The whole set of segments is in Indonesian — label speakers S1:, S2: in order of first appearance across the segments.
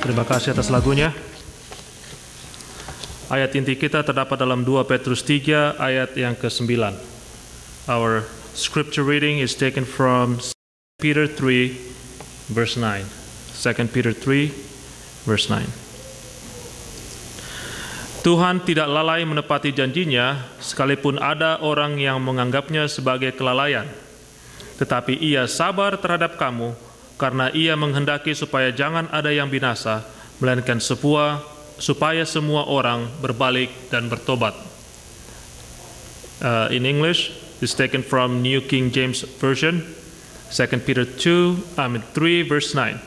S1: Terima kasih atas lagunya. Ayat inti kita terdapat dalam 2 Petrus 3 ayat yang ke-9. Our scripture reading is taken from 2 Peter 3 verse 9. 2 Peter 3 verse 9. Tuhan tidak lalai menepati janjinya, sekalipun ada orang yang menganggapnya sebagai kelalaian. Tetapi Ia sabar terhadap kamu, karena Ia menghendaki supaya jangan ada yang binasa, melainkan supaya semua orang berbalik dan bertobat. In English, it's taken from New King James Version, 2 Peter 3 verse 9.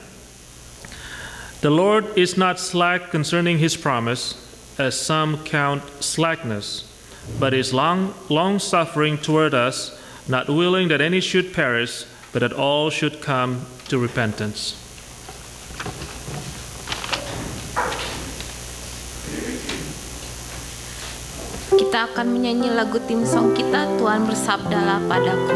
S1: The Lord is not slack concerning His promise, as some count slackness, but is long-suffering toward us, not willing that any should perish, but that all should come to repentance.
S2: Kita akan menyanyi lagu tim song kita, Tuhan bersabdalah padaku.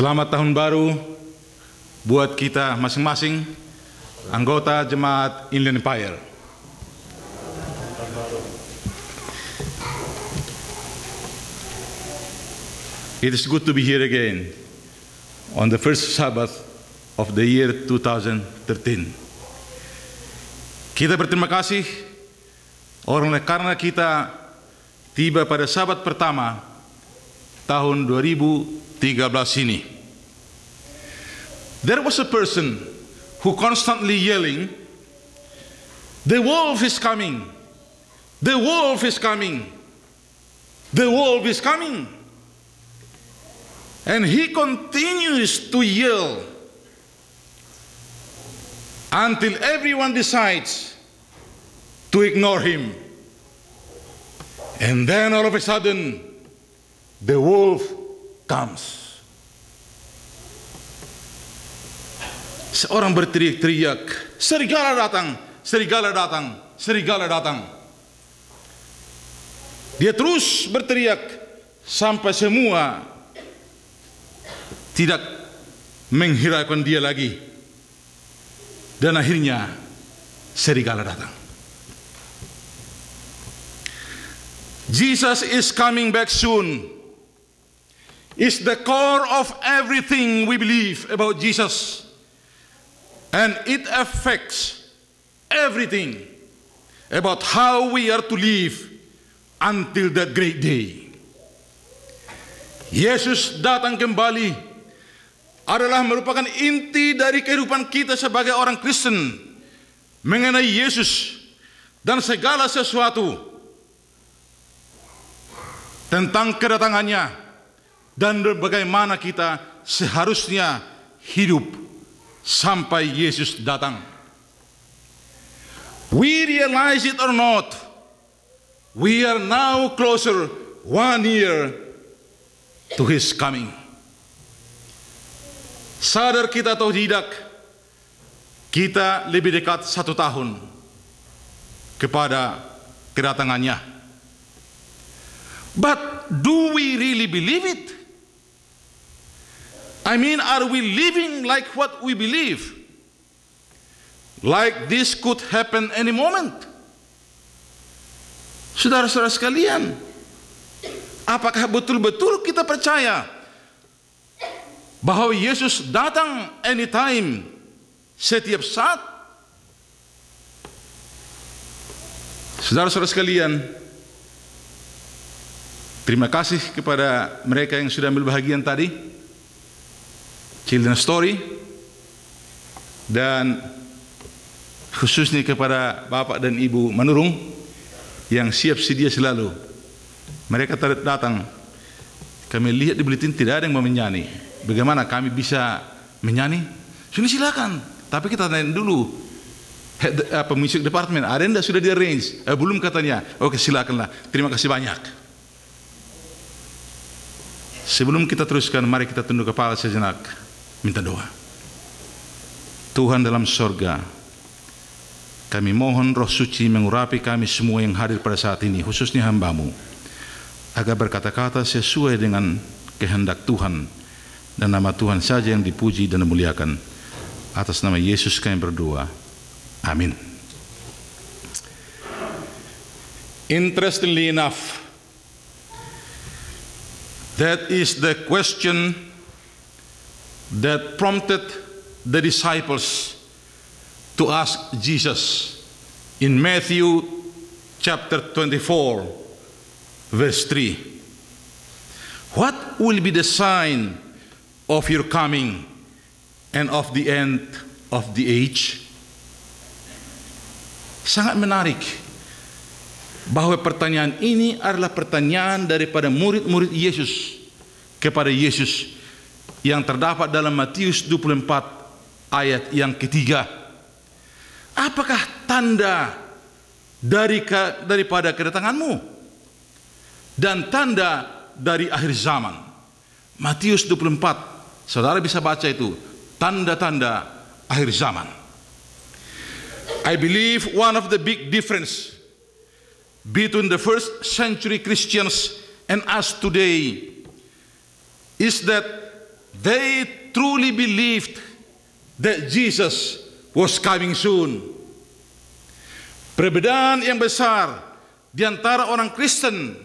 S3: Selamat tahun baru buat kita masing-masing anggota Jemaat Inland Empire. It is good to be here again on the first Sabbath of the year 2013. Kita berterima kasih karena kita tiba pada Sabat pertama tahun 2013 ini. There was a person who constantly yelling, "The wolf is coming! The wolf is coming! The wolf is coming!" And he continues to yell until everyone decides to ignore him. And then all of a sudden, the wolf comes. Seorang berteriak-teriak, "Serigala datang, serigala datang, serigala datang." Dia terus berteriak sampai semua tidak menghiraukan dia lagi. Dan akhirnya serigala datang. Jesus is coming back soon. Is the core of everything we believe about Jesus. And it affects everything about how we are to live until that great day. Yesus datang kembali adalah merupakan inti dari kehidupan kita sebagai orang Kristen mengenai Yesus dan segala sesuatu tentang kedatangannya dan bagaimana kita seharusnya hidup sampai Yesus datang. We realize it or not, we are now closer 1 year to His coming. Sadar kita atau tidak, kita lebih dekat 1 tahun kepada kedatangannya. But do we really believe it? I mean, are we living like what we believe? Like this could happen any moment? Saudara-saudara sekalian, apakah betul-betul kita percaya bahwa Yesus datang anytime, setiap saat? Saudara-saudara sekalian, Terima kasih kepada mereka yang sudah ambil bahagian tadi, Children's Story, dan khususnya kepada Bapak dan Ibu Manurung yang siap sedia selalu. Mereka datang, kami lihat di buletin tidak ada yang mau menyanyi. Bagaimana kami bisa menyanyi? Sudah silakan, tapi kita tanya dulu music department, ada yang sudah di arrange? Belum katanya. Oke, silakanlah. Terima kasih banyak. Sebelum kita teruskan, mari kita tunduk kepala sejenak, minta doa. Tuhan dalam sorga, kami mohon Roh Suci mengurapi kami semua yang hadir pada saat ini, khususnya hamba-Mu, agar berkata-kata sesuai dengan kehendak Tuhan, dan nama Tuhan saja yang dipuji dan dimuliakan. Atas nama Yesus kami berdoa. Amin. Interestingly enough, that is the question that prompted the disciples to ask Jesus in Matthew chapter 24, verse 3. What will be the sign of your coming and of the end of the age? Sangat menarik bahwa pertanyaan ini adalah pertanyaan daripada murid-murid Yesus kepada Yesus yang terdapat dalam Matius 24 ayat yang ketiga. Apakah tanda daripada kedatanganmu dan tanda dari akhir zaman? Matius 24, saudara bisa baca itu, tanda-tanda akhir zaman. I believe one of the big difference between the first century Christians and us today is that they truly believed that Jesus was coming soon. Perbedaan yang besar di antara orang Kristen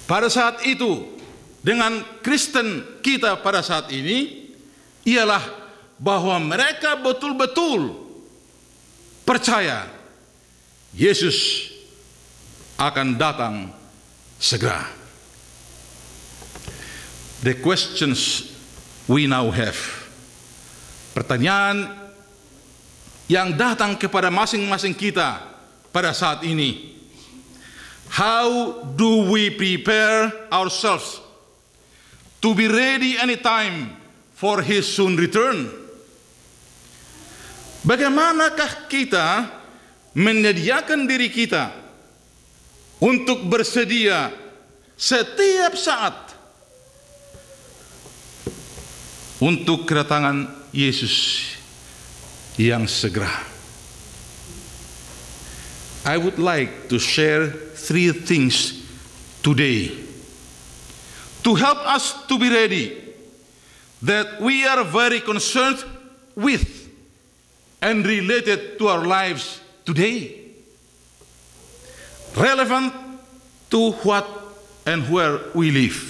S3: pada saat itu dengan Kristen kita pada saat ini ialah bahwa mereka betul-betul percaya Yesus akan datang segera. The questions we now have, pertanyaan yang datang kepada masing-masing kita pada saat ini. How do we prepare ourselves to be ready anytime for His soon return? Bagaimanakah kita menyediakan diri kita untuk bersedia setiap saat untuk kedatangan Yesus yang segera? I would like to share 3 things today to help us to be ready, that we are very concerned with and related to our lives today, relevant to what and where we live.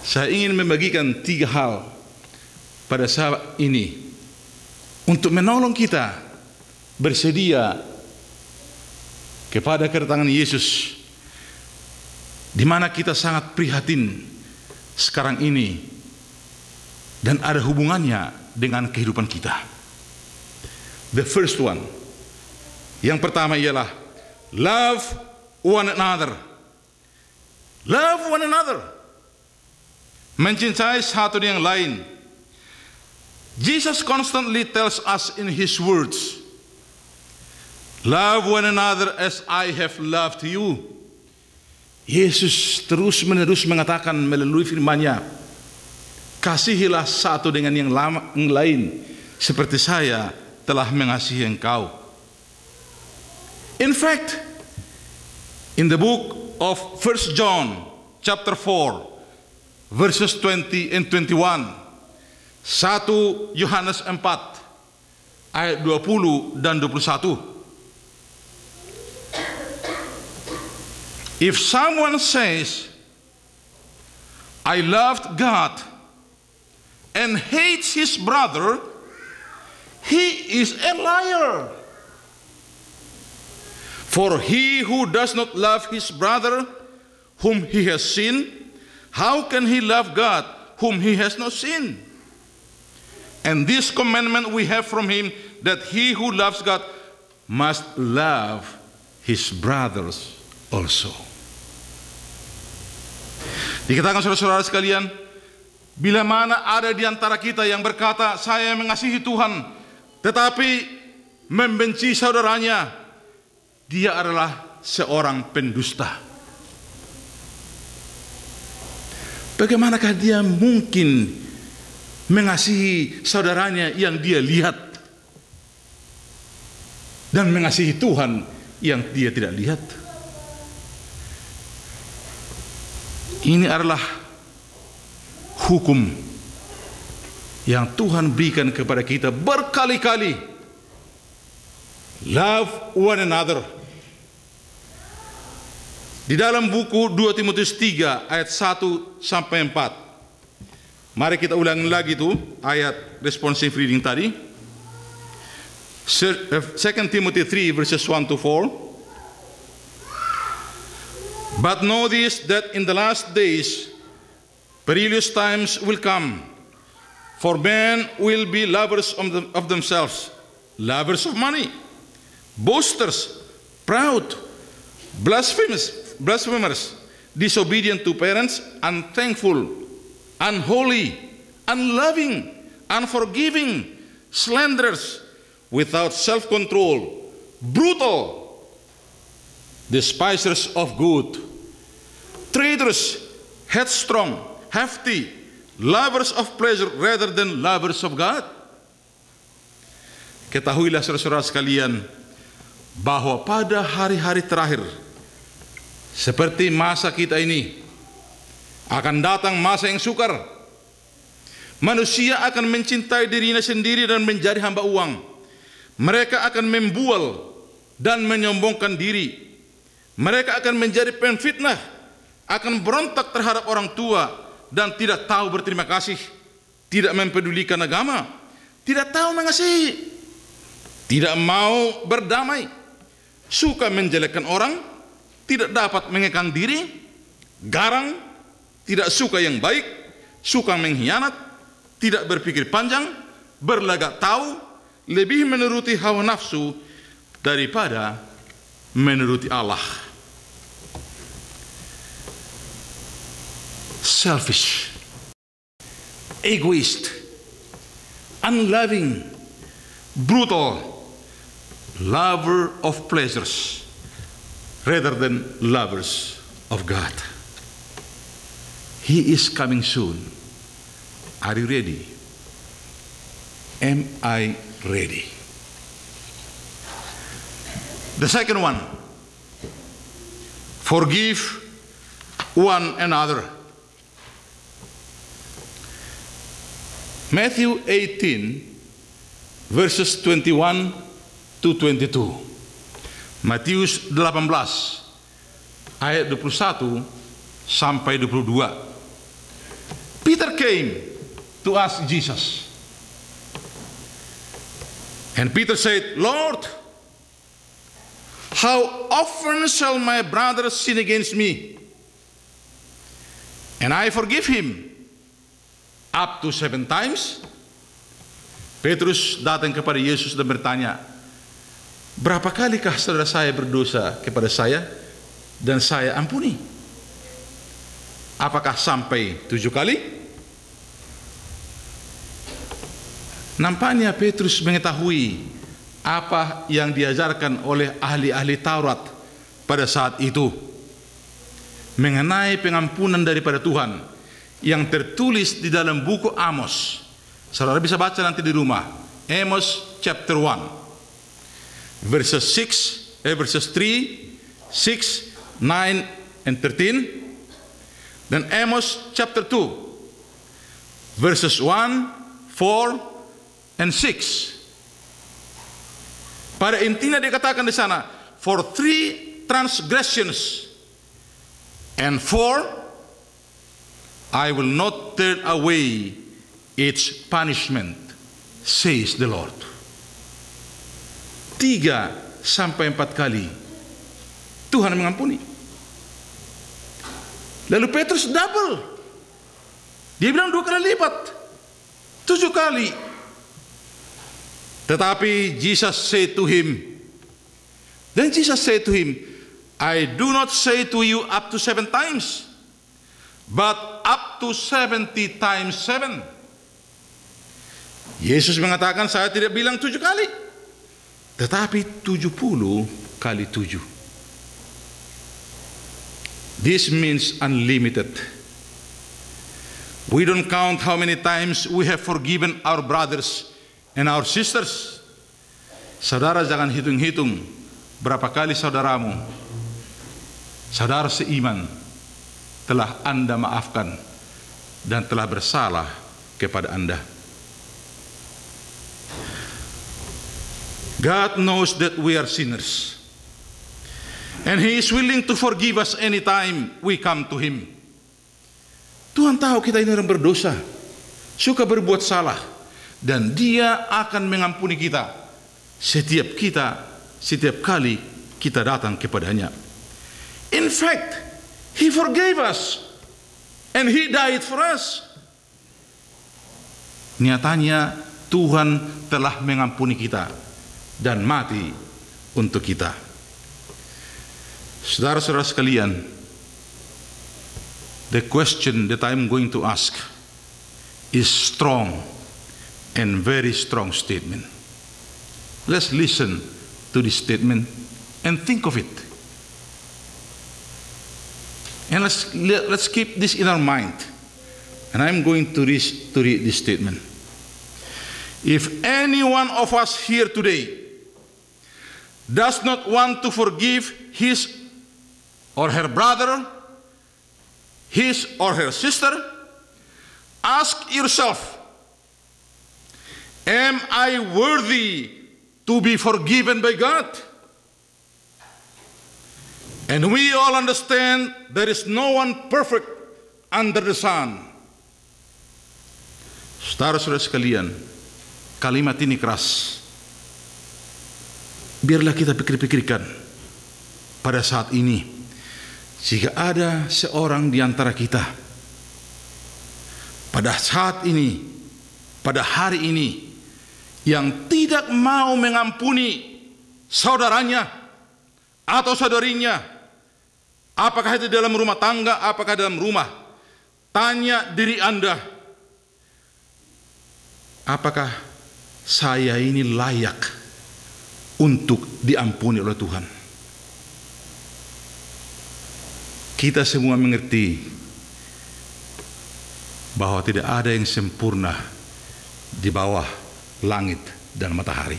S3: Saya ingin membagikan 3 hal pada saat ini untuk menolong kita bersedia kepada kedatangan Yesus, di mana kita sangat prihatin sekarang ini dan ada hubungannya dengan kehidupan kita. The first one, yang pertama ialah love one another. Love one another. Mencintai satu yang lain. Jesus constantly tells us in His words, love one another as I have loved you. Yesus terus-menerus mengatakan melalui firman-Nya, kasihilah satu dengan yang lain seperti saya telah mengasihi engkau. In fact, in the book of 1 John chapter 4 verses 20 and 21, 1 Yohanes 4 ayat 20 dan 21. If someone says, I loved God and hates his brother, he is a liar. For he who does not love his brother whom he has seen, how can he love God whom he has not seen? And this commandment we have from him, that he who loves God must love his brothers also. Dikatakan saudara-saudara sekalian, bila mana ada di antara kita yang berkata, saya mengasihi Tuhan, tetapi membenci saudaranya, dia adalah seorang pendusta. Bagaimanakah dia mungkin mengasihi saudaranya yang dia lihat dan mengasihi Tuhan yang dia tidak lihat? Ini adalah hukum yang Tuhan berikan kepada kita berkali-kali. Love one another. Di dalam buku 2 Timotius 3 ayat 1 sampai 4. Mari kita ulangi lagi itu ayat responsive reading tadi. 2 Timothy 3 verses 1 to 4. But know this, that in the last days perilous times will come. For men will be lovers of themselves, lovers of money, boasters, proud, blasphemers, disobedient to parents, unthankful, unholy, unloving, unforgiving, slanderers, without self-control, brutal, despisers of good, traitors, headstrong, hefty, lovers of pleasure rather than lovers of God. Ketahuilah saudara-saudara sekalian, bahwa pada hari-hari terakhir, seperti masa kita ini, akan datang masa yang sukar. Manusia akan mencintai dirinya sendiri dan menjadi hamba uang. Mereka akan membual dan menyombongkan diri. Mereka akan menjadi penfitnah, akan berontak terhadap orang tua dan tidak tahu berterima kasih, tidak mempedulikan agama, tidak tahu mengasihi, tidak mau berdamai, suka menjelekkan orang, tidak dapat mengekang diri, garang, tidak suka yang baik, suka mengkhianat, tidak berpikir panjang, berlagak tahu, lebih menuruti hawa nafsu daripada menuruti Allah. Selfish, egoist, unloving, brutal, lover of pleasures rather than lovers of God. He is coming soon. Are you ready? Am I ready? The second one, forgive one another. Matthew 18 verses 21 to 22. Matius 18 ayat 21 sampai 22. Peter came to ask Jesus. And Peter said, Lord, how often shall my brother sin against me, and I forgive him? Up to 7 times? Petrus datang kepada Yesus dan bertanya, berapa kalikah saudara saya berdosa kepada saya dan saya ampuni? Apakah sampai 7 kali? Nampaknya Petrus mengetahui apa yang diajarkan oleh ahli-ahli Taurat pada saat itu mengenai pengampunan daripada Tuhan yang tertulis di dalam buku Amos. Saudara bisa baca nanti di rumah. Amos chapter 1 verses 3, 6, 9 and 13. Dan Amos chapter 2 verses 1, 4 and 6. Pada intinya dikatakan di sana, for 3 transgressions and 4 I will not turn away its punishment, says the Lord. 3 sampai 4 kali Tuhan mengampuni. Lalu Petrus double. Dia bilang 2 kali lipat. 7 kali. Tetapi Jesus said to him, then Jesus said to him, I do not say to you up to 7 times, but up to 70 times 7. Yesus mengatakan, saya tidak bilang 7 kali, tetapi 70 kali 7. This means unlimited. We don't count how many times we have forgiven our brothers and our sisters. Saudara jangan hitung-hitung berapa kali saudaramu, saudara seiman, telah Anda maafkan dan telah bersalah kepada Anda. God knows that we are sinners, and He is willing to forgive us anytime we come to Him. Tuhan tahu kita ini orang berdosa, suka berbuat salah, dan Dia akan mengampuni kita setiap kali kita datang kepadanya. In fact, He forgave us, and He died for us. Nyatanya Tuhan telah mengampuni kita dan mati untuk kita. Saudara-saudara sekalian, the question that I'm going to ask is strong and very strong statement. Let's listen to this statement and think of it. And let's keep this in our mind. And I'm going to read this statement. If any one of us here today does not want to forgive his or her brother, his or her sister, ask yourself, am I worthy to be forgiven by God? And we all understand there is no one perfect under the sun. Saudara-saudara sekalian, kalimat ini keras. Biarlah kita pikir-pikirkan pada saat ini, jika ada seorang di antara kita pada saat ini, pada hari ini, yang tidak mau mengampuni saudaranya atau saudarinya, apakah itu dalam rumah tangga, apakah dalam rumah, tanya diri Anda, apakah saya ini layak untuk diampuni oleh Tuhan? Kita semua mengerti bahwa tidak ada yang sempurna di bawah langit dan matahari.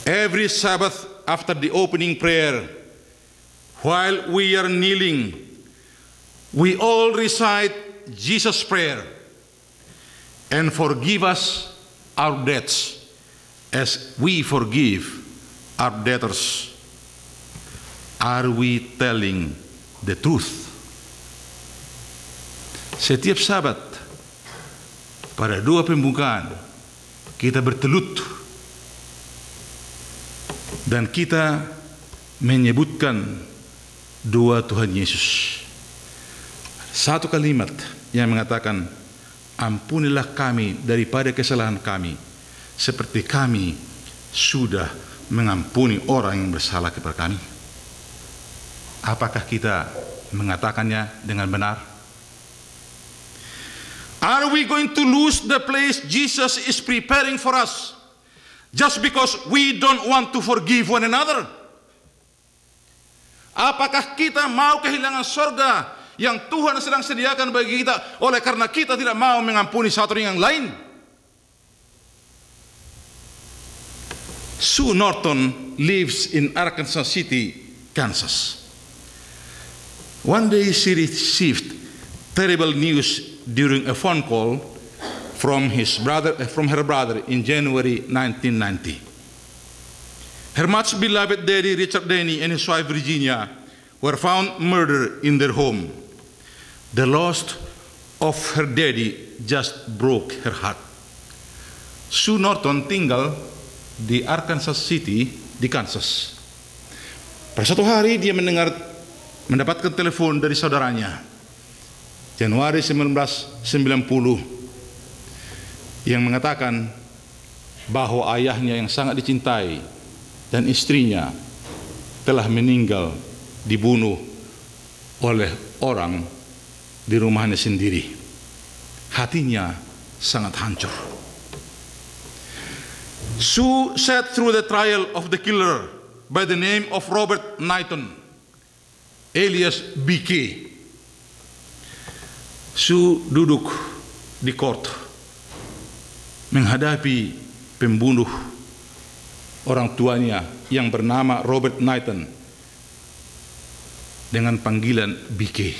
S3: Every Sabbath after the opening prayer, while we are kneeling, we all recite Jesus' prayer, and forgive us our debts as we forgive our debtors. Are we telling the truth? Setiap Sabat pada 2 pembukaan kita bertelut dan kita menyebutkan 2 Tuhan Yesus. Satu kalimat yang mengatakan, ampunilah kami daripada kesalahan kami, seperti kami sudah mengampuni orang yang bersalah kepada kami. Apakah kita mengatakannya dengan benar? Are we going to lose the place Jesus is preparing for us just because we don't want to forgive one another? Apakah kita mau kehilangan surga yang Tuhan sedang sediakan bagi kita oleh karena kita tidak mau mengampuni satu yang lain? Sue Norton lives in Arkansas City, Kansas. One day she received terrible news during a phone call from her brother in January 1990. Her much beloved daddy Richard Denny and his wife Virginia were found murdered in their home. The loss of her daddy just broke her heart. Sue Norton tinggal di Arkansas City di Kansas. Pada suatu hari dia mendapatkan telepon dari saudaranya, Januari 1990, yang mengatakan bahwa ayahnya yang sangat dicintai dan istrinya telah meninggal, dibunuh oleh orang di rumahnya sendiri. Hatinya sangat hancur. Sue sat through the trial of the killer by the name of Robert Knighton, alias BK. Sue duduk di court menghadapi pembunuh orang tuanya yang bernama Robert Knighton dengan panggilan BK.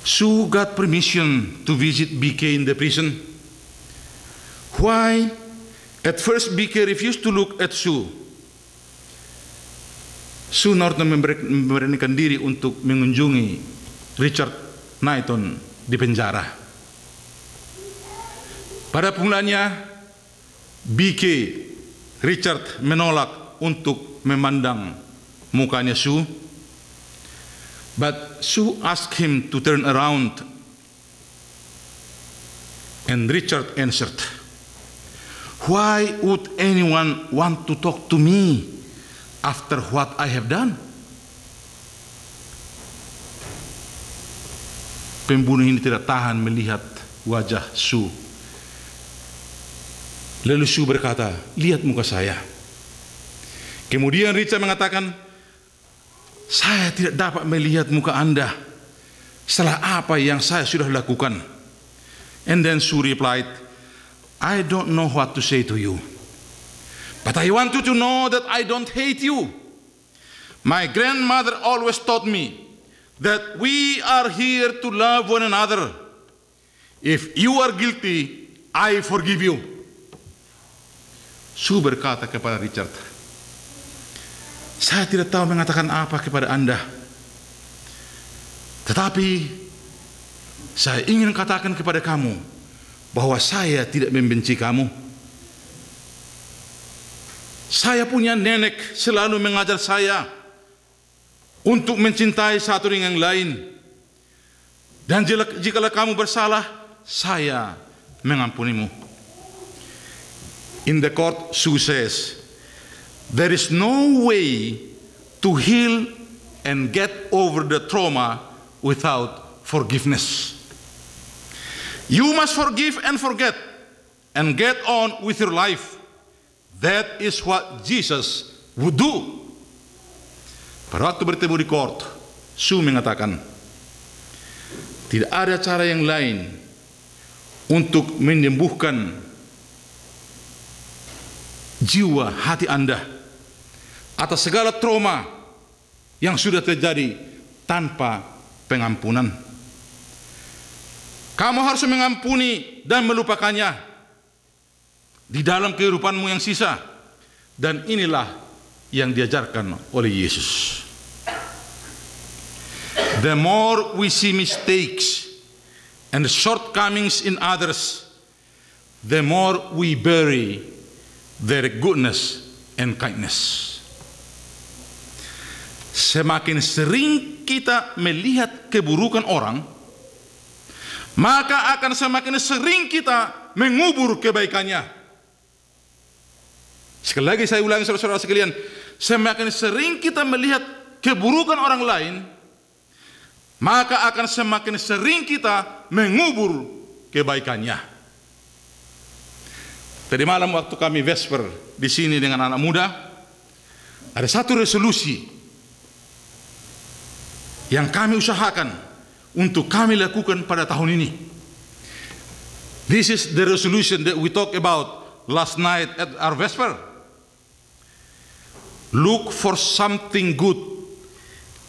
S3: Sue got permission to visit BK in the prison. Why? At first BK refused to look at Sue. Sue Norton memberanikan diri untuk mengunjungi Richard Knighton di penjara. Pada mulanya BK Richard menolak untuk memandang mukanya Sue, but Sue asked him to turn around, and Richard answered, "Why would anyone want to talk to me after what I have done?" Pembunuh ini tidak tahan melihat wajah Sue. Lalu Sue berkata, "Lihat muka saya." Kemudian Richard mengatakan, "Saya tidak dapat melihat muka Anda setelah apa yang saya sudah lakukan." And then Sue replied, "I don't know what to say to you, but I want you to know that I don't hate you. My grandmother always taught me that we are here to love one another. If you are guilty, I forgive you." Sue berkata kepada Richard, "Saya tidak tahu mengatakan apa kepada Anda, tetapi saya ingin katakan kepada kamu bahwa saya tidak membenci kamu. Saya punya nenek selalu mengajar saya untuk mencintai satu dengan yang lain. Dan jikalau kamu bersalah, saya mengampunimu." In the court, Sue says, "There is no way to heal and get over the trauma without forgiveness. You must forgive and forget and get on with your life. That is what Jesus would do." Pada waktu bertemu di court, Sue mengatakan, tidak ada cara yang lain untuk menyembuhkan jiwa hati Anda atas segala trauma yang sudah terjadi tanpa pengampunan. Kamu harus mengampuni dan melupakannya di dalam kehidupanmu yang sisa. Dan inilah yang diajarkan oleh Yesus. The more we see mistakes and shortcomings in others, the more we bury their goodness and kindness. Semakin sering kita melihat keburukan orang, maka akan semakin sering kita mengubur kebaikannya. Sekali lagi saya ulangi saudara-saudara sekalian, semakin sering kita melihat keburukan orang lain, maka akan semakin sering kita mengubur kebaikannya. Tadi malam waktu kami vesper di sini dengan anak muda, ada satu resolusi yang kami usahakan untuk kami lakukan pada tahun ini. This is the resolution that we talked about last night at our vesper. Look for something good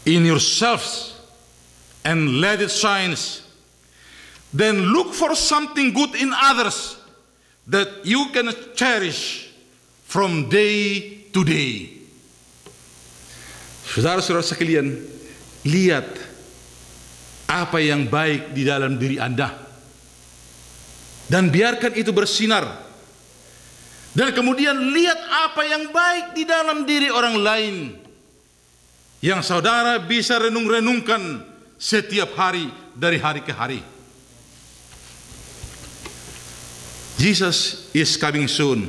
S3: in yourselves and let it shine. Then look for something good in others that you can cherish from day to day. Saudara-saudara sekalian, lihat apa yang baik di dalam diri Anda dan biarkan itu bersinar. Dan kemudian lihat apa yang baik di dalam diri orang lain yang saudara bisa renung-renungkan setiap hari dari hari ke hari. Jesus is coming soon.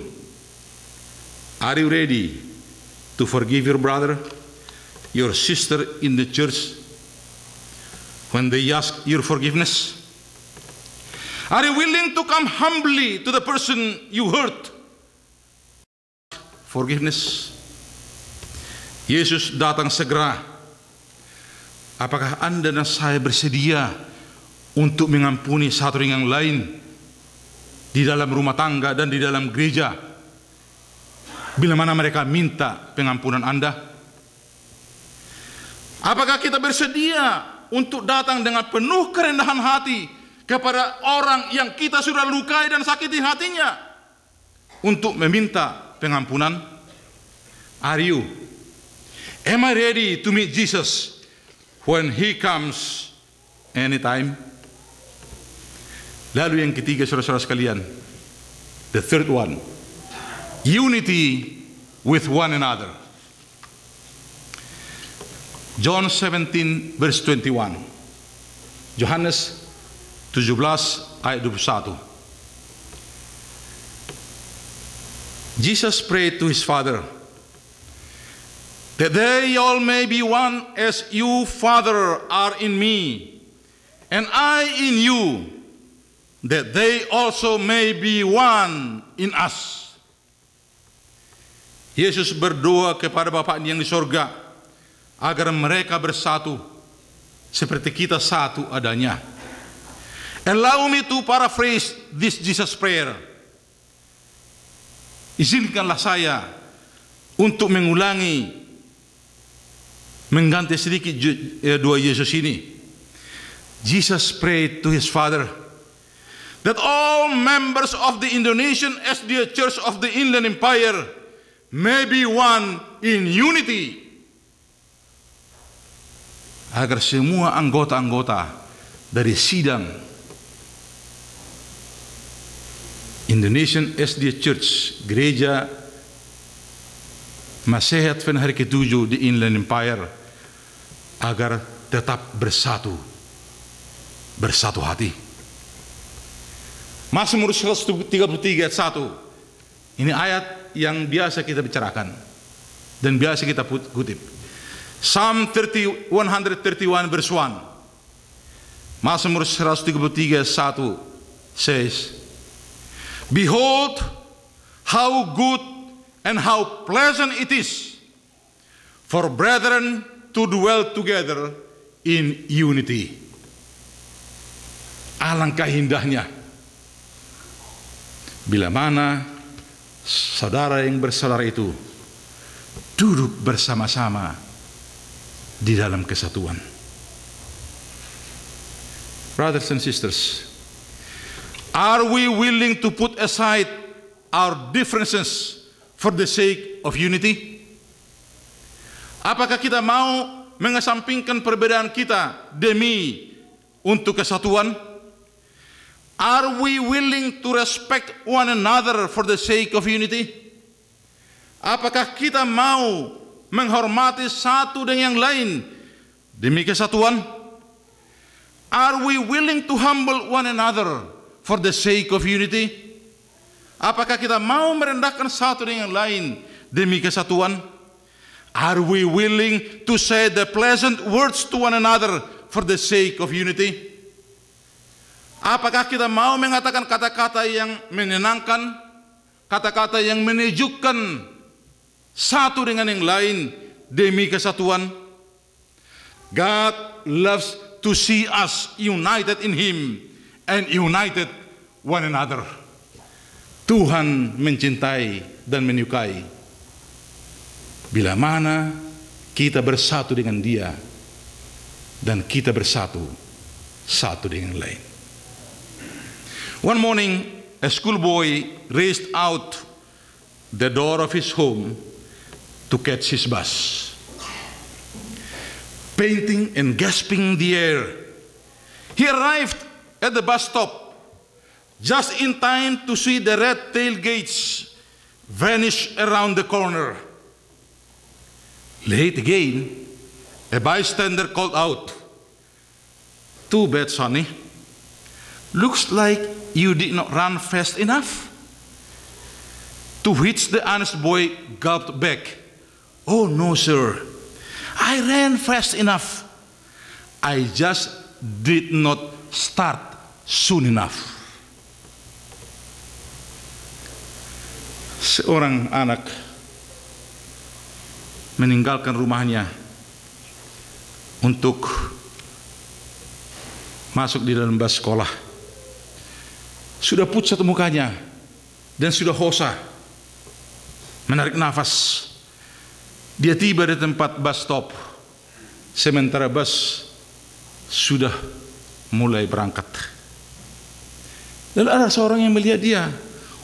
S3: Are you ready to forgive your brother, your sister in the church when they ask your forgiveness? Are you willing to come humbly to the person you hurt? Forgiveness. Yesus datang segera. Apakah Anda dan saya bersedia untuk mengampuni satu dengan yang lain di dalam rumah tangga dan di dalam gereja bila mana mereka minta pengampunan Anda? Apakah kita bersedia untuk datang dengan penuh kerendahan hati kepada orang yang kita sudah lukai dan sakiti hatinya untuk meminta pengampunan? Are you? Am I ready to meet Jesus when He comes anytime? Lalu yang ketiga, saudara-saudara sekalian, the third one, unity with one another. John 17 verse 21. Yohanes 17 ayat 21. Jesus prayed to His Father that they all may be one as you, Father, are in me, and I in you, that they also may be one in us. Yesus berdoa kepada Bapa-Nya yang di sorga agar mereka bersatu seperti kita satu adanya. Allow me to paraphrase this Jesus prayer. Izinkanlah saya untuk mengganti sedikit dua Yesus ini. Jesus prayed to His Father that all members of the Indonesian SDA Church of the Inland Empire may be one in unity. Agar semua anggota-anggota dari sidang Indonesian SDA Church, gereja Masehi Advent hari ke-7 di Inland Empire, agar tetap bersatu hati. Mazmur 133 ayat 1. Ini ayat yang biasa kita bicarakan dan biasa kita kutip. Psalm 131 verse 1. Mazmur 133 ayat 1 says, Behold how good and how pleasant it is for brethren to dwell together in unity. Alangkah indahnya bila mana saudara yang bersaudara itu duduk bersama-sama di dalam kesatuan. Brothers and sisters, are we willing to put aside our differences for the sake of unity? Apakah kita mau mengesampingkan perbedaan kita demi untuk kesatuan? Are we willing to respect one another for the sake of unity? Apakah kita mau menghormati satu dengan yang lain demi kesatuan? Are we willing to humble one another for the sake of unity? Apakah kita mau merendahkan satu dengan yang lain demi kesatuan? Are we willing to say the pleasant words to one another for the sake of unity? Apakah kita mau mengatakan kata-kata yang menyenangkan, kata-kata yang menyejukkan satu dengan yang lain demi kesatuan? God loves to see us united in Him and united one another. Tuhan mencintai dan menyukai bila mana kita bersatu dengan Dia dan kita bersatu satu dengan yang lain. One morning, a schoolboy raced out the door of his home to catch his bus. Panting and gasping in the air, he arrived at the bus stop just in time to see the red tailgates vanish around the corner. Late again, A bystander called out, "Too bad, Sonny. Looks like you did not run fast enough." To which the honest boy gulped back, "Oh no, sir. I ran fast enough. I just did not start soon enough." Seorang anak meninggalkan rumahnya untuk masuk di dalam bus sekolah. Sudah pucat mukanya dan sudah hosa, menarik nafas. Dia tiba di tempat bus stop, sementara bus sudah mulai berangkat. Lalu ada seorang yang melihat dia.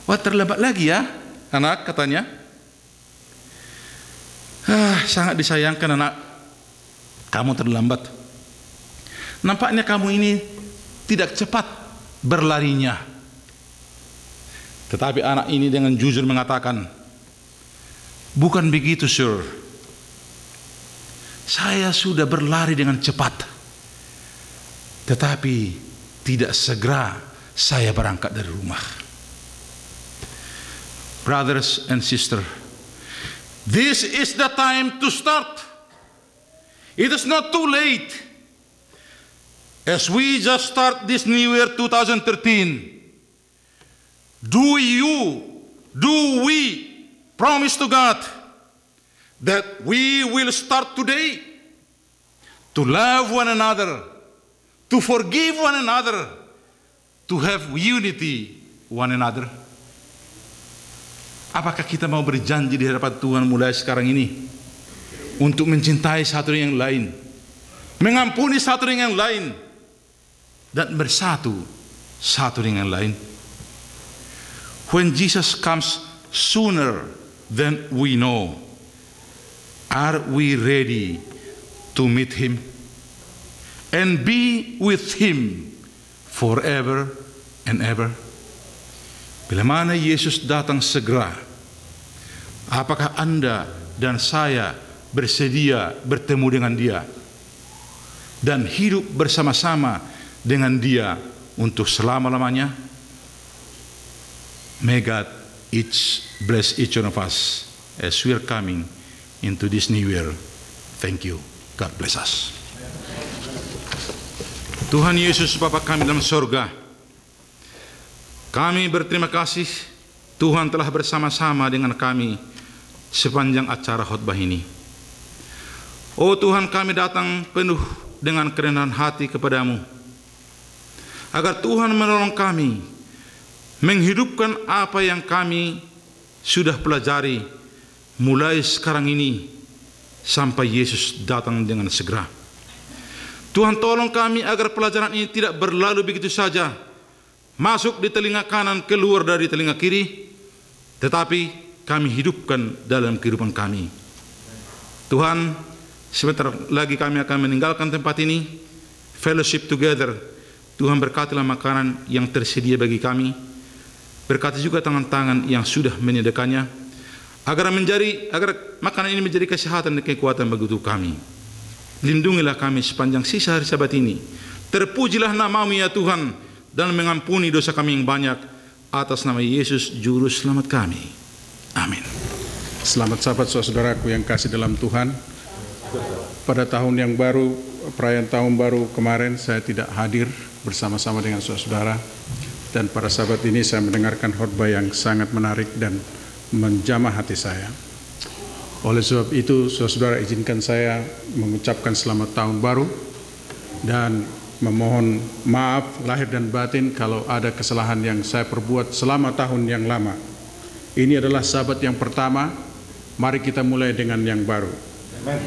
S3: "Wah, terlambat lagi ya, anak," katanya. Sangat disayangkan, anak, kamu terlambat. Nampaknya kamu ini tidak cepat berlarinya. Tetapi anak ini dengan jujur mengatakan, "Bukan begitu, sir. Saya sudah berlari dengan cepat, tetapi tidak segera saya berangkat dari rumah." Brothers and sisters, this is the time to start. It is not too late. As we just start this new year 2013, do we promise to God that we will start today to love one another, to forgive one another, to have unity one another? Apakah kita mau berjanji di hadapan Tuhan mulai sekarang ini untuk mencintai satu yang lain, mengampuni satu yang lain, dan bersatu satu dengan lain? When Jesus comes sooner than we know, are we ready to meet Him and be with Him forever and ever? Bila mana Yesus datang segera, apakah Anda dan saya bersedia bertemu dengan Dia dan hidup bersama-sama dengan Dia untuk selama-lamanya? May God bless each one of us as we are coming into this new year. Thank you. God bless us. Tuhan Yesus, Bapa kami dalam surga, kami berterima kasih Tuhan telah bersama-sama dengan kami sepanjang acara khotbah ini. Oh Tuhan, kami datang penuh dengan kerendahan hati kepadamu, agar Tuhan menolong kami menghidupkan apa yang kami sudah pelajari mulai sekarang ini sampai Yesus datang dengan segera. Tuhan, tolong kami agar pelajaran ini tidak berlalu begitu saja, masuk di telinga kanan, keluar dari telinga kiri, tetapi kami hidupkan dalam kehidupan kami. Tuhan, sebentar lagi kami akan meninggalkan tempat ini, fellowship together. Tuhan, berkatilah makanan yang tersedia bagi kami, berkati juga tangan-tangan yang sudah menyediakannya, agar makanan ini menjadi kesehatan dan kekuatan bagi tubuh kami. Lindungilah kami sepanjang sisa hari Sabat ini. Terpujilah nama-Mu ya Tuhan, dan mengampuni dosa kami yang banyak, atas nama Yesus Juru Selamat kami. Amin.
S4: Selamat Sabat saudaraku yang kasih dalam Tuhan. Pada tahun yang baru, perayaan tahun baru kemarin, saya tidak hadir bersama-sama dengan saudara. Dan pada Sabat ini saya mendengarkan khotbah yang sangat menarik dan menjamah hati saya. Oleh sebab itu, saudara izinkan saya mengucapkan selamat tahun baru dan memohon maaf lahir dan batin kalau ada kesalahan yang saya perbuat selama tahun yang lama. Ini adalah Sabat yang pertama, mari kita mulai dengan yang baru. Amen.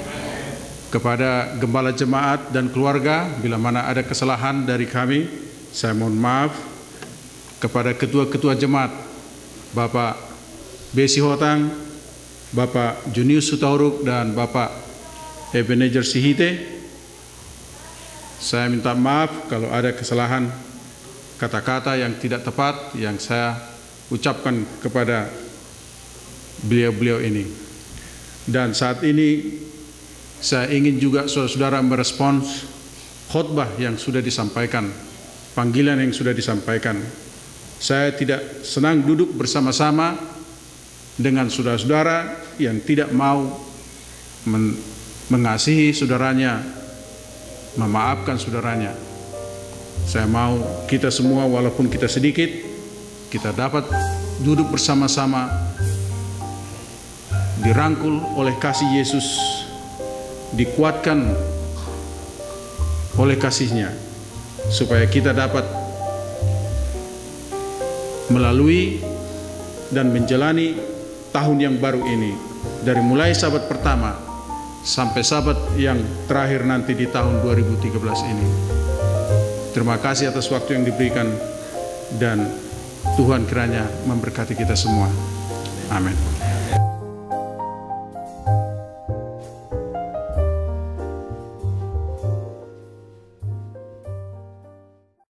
S4: Kepada gembala jemaat dan keluarga, bila mana ada kesalahan dari kami, saya mohon maaf. Kepada ketua-ketua jemaat, Bapak Besi Hotang, Bapak Junius Sutauruk, dan Bapak Ebenezer Sihite, saya minta maaf kalau ada kesalahan kata-kata yang tidak tepat yang saya ucapkan kepada beliau-beliau ini. Dan saat ini Saya ingin juga saudara-saudara merespons khotbah yang sudah disampaikan, panggilan yang sudah disampaikan. Saya tidak senang duduk bersama-sama dengan saudara-saudara yang tidak mau mengasihi saudaranya, memaafkan saudaranya. Saya mau kita semua walaupun kita sedikit, kita dapat duduk bersama-sama, dirangkul oleh kasih Yesus, dikuatkan oleh kasih-Nya, supaya kita dapat melalui dan menjalani tahun yang baru ini, dari mulai Sabat pertama sampai Sabat yang terakhir nanti di tahun 2013 ini. Terima kasih atas waktu yang diberikan, dan Tuhan kiranya memberkati kita semua. Amin.